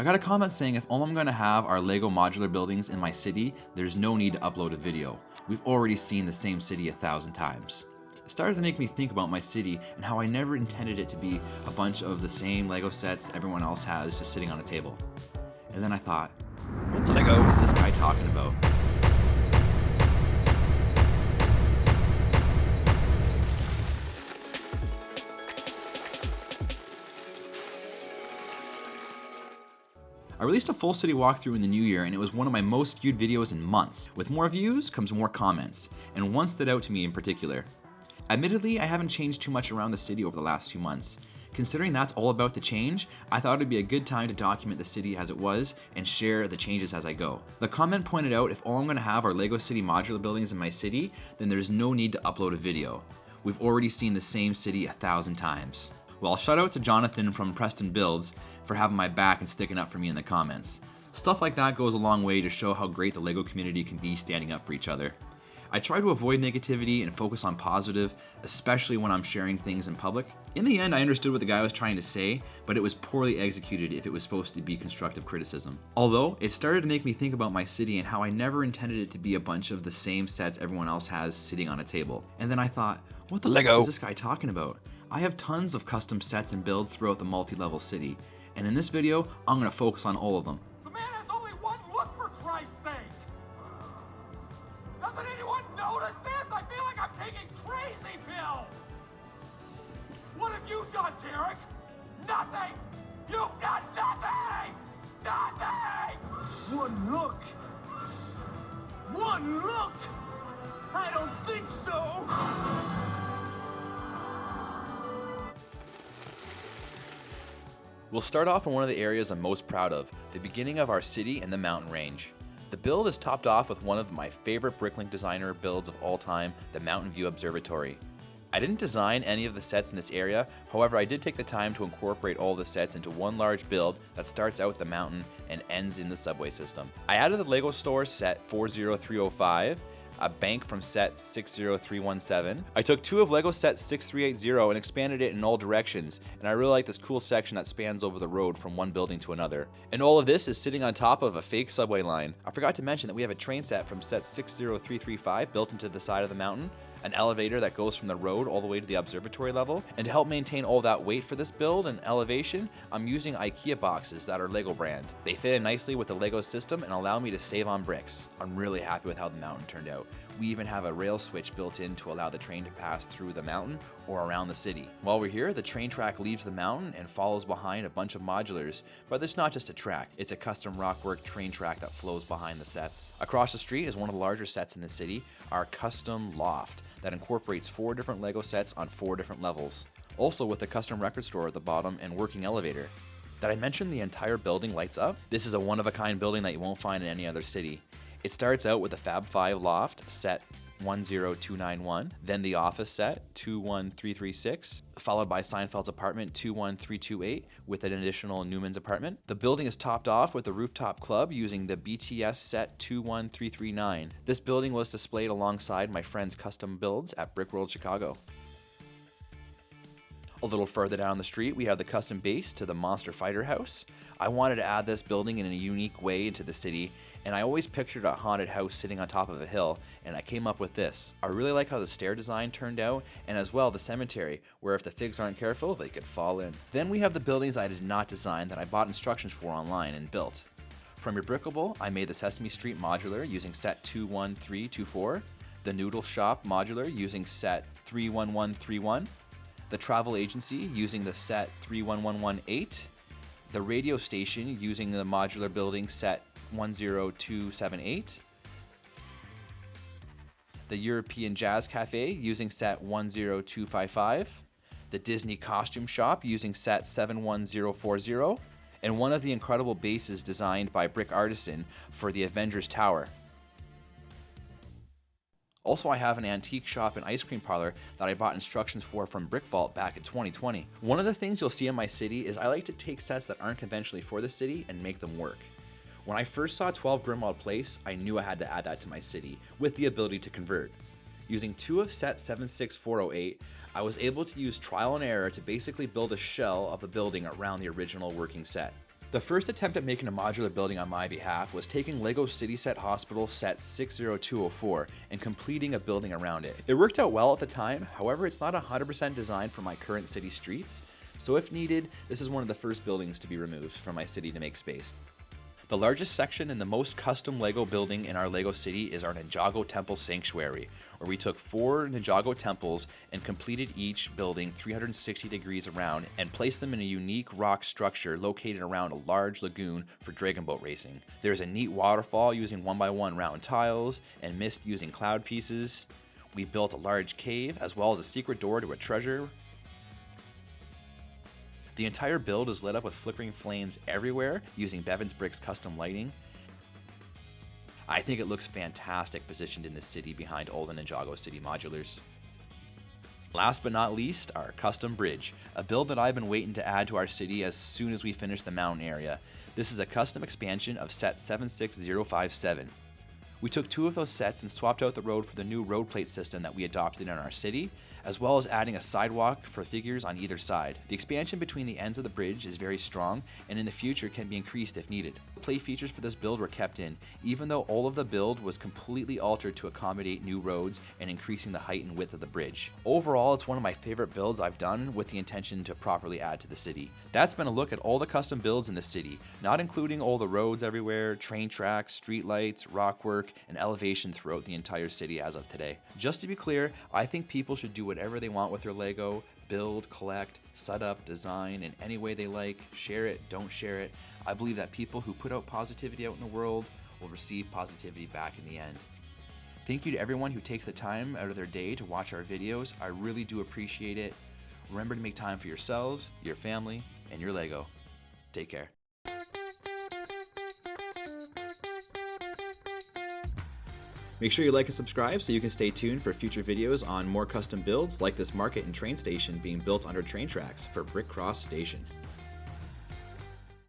I got a comment saying if all I'm going to have are Lego modular buildings in my city, there's no need to upload a video. We've already seen the same city 1,000 times. It started to make me think about my city and how I never intended it to be a bunch of the same Lego sets everyone else has just sitting on a table. And then I thought, what the Lego is this guy talking about? I released a full city walkthrough in the new year and it was one of my most viewed videos in months. With more views comes more comments, and one stood out to me in particular. Admittedly, I haven't changed too much around the city over the last few months. Considering that's all about to change, I thought it'd be a good time to document the city as it was and share the changes as I go. The comment pointed out if all I'm going to have are Lego City modular buildings in my city, then there's no need to upload a video. We've already seen the same city 1,000 times. Well, shout out to Jonathan from Preston Builds for having my back and sticking up for me in the comments. Stuff like that goes a long way to show how great the Lego community can be standing up for each other. I try to avoid negativity and focus on positive, especially when I'm sharing things in public. In the end, I understood what the guy was trying to say, but it was poorly executed if it was supposed to be constructive criticism. Although, it started to make me think about my city and how I never intended it to be a bunch of the same sets everyone else has sitting on a table. And then I thought, what the Lego is this guy talking about? I have tons of custom sets and builds throughout the multi-level city, and in this video, I'm going to focus on all of them. The man has only one look, for Christ's sake! Doesn't anyone notice this? I feel like I'm taking crazy pills! What have you done, Derek? Nothing! You've got nothing! Nothing! One look! One look! I don't think so! We'll start off in one of the areas I'm most proud of, the beginning of our city in the mountain range. The build is topped off with one of my favorite BrickLink designer builds of all time, the Mountain View Observatory. I didn't design any of the sets in this area, however I did take the time to incorporate all the sets into one large build that starts out the mountain and ends in the subway system. I added the Lego store set 40305, a bank from set 60317. I took two of Lego set 6380 and expanded it in all directions, and I really like this cool section that spans over the road from one building to another. And all of this is sitting on top of a fake subway line. I forgot to mention that we have a train set from set 60335 built into the side of the mountain, an elevator that goes from the road all the way to the observatory level, and to help maintain all that weight for this build and elevation, I'm using IKEA boxes that are Lego brand. They fit in nicely with the Lego system and allow me to save on bricks. I'm really happy with how the mountain turned out. We even have a rail switch built in to allow the train to pass through the mountain or around the city. While we're here, the train track leaves the mountain and follows behind a bunch of modulars, but it's not just a track, it's a custom rockwork train track that flows behind the sets. Across the street is one of the larger sets in the city, our custom loft, that incorporates 4 different Lego sets on 4 different levels. Also with a custom record store at the bottom and working elevator. Did I mention the entire building lights up? This is a one-of-a-kind building that you won't find in any other city. It starts out with the Fab 5 loft, set 10291, then the office set 21336, followed by Seinfeld's apartment 21328 with an additional Newman's apartment. The building is topped off with a rooftop club using the BTS set 21339. This building was displayed alongside my friend's custom builds at Brick World Chicago. A little further down the street, we have the custom base to the Monster Fighter House. I wanted to add this building in a unique way into the city, and I always pictured a haunted house sitting on top of a hill, and I came up with this. I really like how the stair design turned out, and as well the cemetery, where if the figs aren't careful, they could fall in. Then we have the buildings I did not design that I bought instructions for online and built. From your Brickable, I made the Sesame Street modular using set 21324, the Noodle Shop modular using set 31131, the travel agency using the set 31118, the radio station using the modular building set 10278, the European Jazz Cafe using set 10255, the Disney Costume Shop using set 71040, and one of the incredible bases designed by Brick Artisan for the Avengers Tower. Also, I have an antique shop and ice cream parlor that I bought instructions for from Brick Vault back in 2020. One of the things you'll see in my city is I like to take sets that aren't conventionally for the city and make them work. When I first saw 12 Grimwald Place, I knew I had to add that to my city, with the ability to convert. Using 2 of set 76408, I was able to use trial and error to basically build a shell of the building around the original working set. The first attempt at making a modular building on my behalf was taking LEGO City Set Hospital Set 60204 and completing a building around it. It worked out well at the time, however it's not 100% designed for my current city streets, so if needed, this is one of the first buildings to be removed from my city to make space. The largest section and the most custom LEGO building in our LEGO city is our Ninjago Temple Sanctuary, where we took 4 Ninjago temples and completed each building 360 degrees around and placed them in a unique rock structure located around a large lagoon for dragon boat racing. There's a neat waterfall using 1x1 round tiles and mist using cloud pieces. We built a large cave as well as a secret door to a treasure. The entire build is lit up with flickering flames everywhere using Bevan's Bricks custom lighting. I think it looks fantastic positioned in the city behind all the Ninjago City modulars. Last but not least, our custom bridge, a build that I've been waiting to add to our city as soon as we finish the mountain area. This is a custom expansion of set 76057. We took 2 of those sets and swapped out the road for the new road plate system that we adopted in our city, as well as adding a sidewalk for figures on either side. The expansion between the ends of the bridge is very strong and in the future can be increased if needed. The play features for this build were kept in, even though all of the build was completely altered to accommodate new roads and increasing the height and width of the bridge. Overall, it's one of my favorite builds I've done with the intention to properly add to the city. That's been a look at all the custom builds in the city, not including all the roads everywhere, train tracks, street lights, rock work, and elevation throughout the entire city as of today. Just to be clear, I think people should do whatever they want with their LEGO, build, collect, set up, design in any way they like, share it, don't share it. I believe that people who put out positivity out in the world will receive positivity back in the end. Thank you to everyone who takes the time out of their day to watch our videos. I really do appreciate it. Remember to make time for yourselves, your family, and your LEGO. Take care. Make sure you like and subscribe so you can stay tuned for future videos on more custom builds like this market and train station being built under train tracks for Brick Cross Station.